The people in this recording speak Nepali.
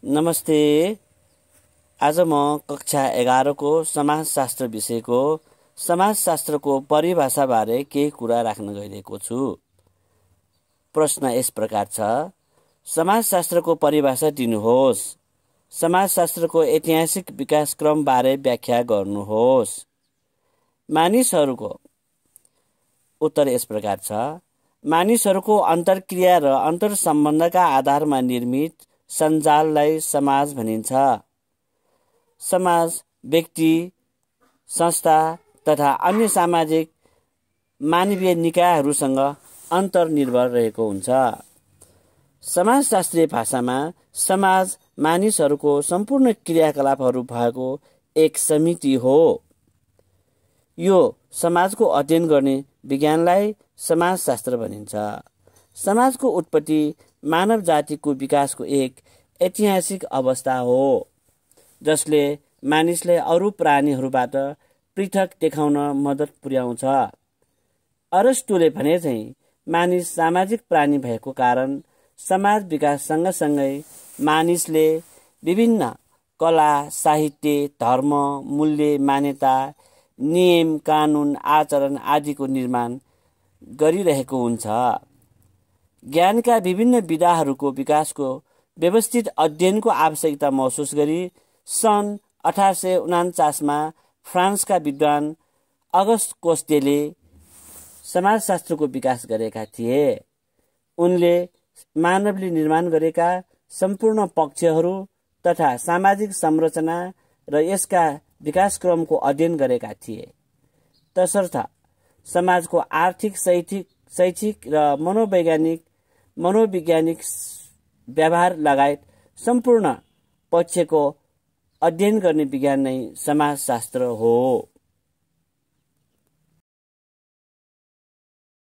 नमस्ते। आज म कक्षा 11 को समाजशास्त्र विषयको समाजशास्त्रको परिभाषाबारे केही कुरा राख्न गइरहेको छु। प्रश्न यस प्रकार छ, समाजशास्त्रको परिभाषा दिनुहोस्। समाजशास्त्रको ऐतिहासिक विकासक्रमबारे व्याख्या गर्नुहोस्। मानिसहरूको उत्तर यस प्रकार छ, मानिसहरूको अन्तर्क्रिया र अन्तर्सम्बन्धका आधारमा निर्मित सञ्जाललाई समाज भनिन्छ। समाज व्यक्ति, संस्था तथा अन्य सामाजिक मानवीय निकायहरूसँग अन्तर्निर्भर रहेको हुन्छ। समाजशास्त्रीय भाषामा समाज मानिसहरूको सम्पूर्ण क्रियाकलापहरू भएको एक समिति हो। यो समाजको अध्ययन गर्ने विज्ञानलाई समाजशास्त्र भनिन्छ। समाजको उत्पत्ति मानव जातिको विकासको एक ऐतिहासिक अवस्था हो, जसले मानिसलाई अरू प्राणीहरूबाट पृथक देखाउन मद्दत पुर्याउँछ। अरस्टोले भने चाहिँ मानिस सामाजिक प्राणी भएको कारण समाज विकास सँगसँगै मानिसले विभिन्न कला, साहित्य, धर्म, मूल्य, मान्यता, नियम, कानुन, आचरण आदिको निर्माण गरिरहेको हुन्छ। ज्ञानका विभिन्न विधाहरूको विकासको व्यवस्थित अध्ययनको आवश्यकता महसुस गरी सन् 1849 मा फ्रान्सका विद्वान अगस्ट कोस्टेले समाजशास्त्रको विकास गरेका थिए। उनले मानवले निर्माण गरेका सम्पूर्ण पक्षहरू तथा सामाजिक संरचना र यसका विकासक्रमको अध्ययन गरेका थिए। तसर्थ समाजको आर्थिक, शैक्षिक र मनोवैज्ञानिक व्यवहार लगायत सम्पूर्ण पक्षको अध्ययन गर्ने विज्ञान नै समाजशास्त्र हो।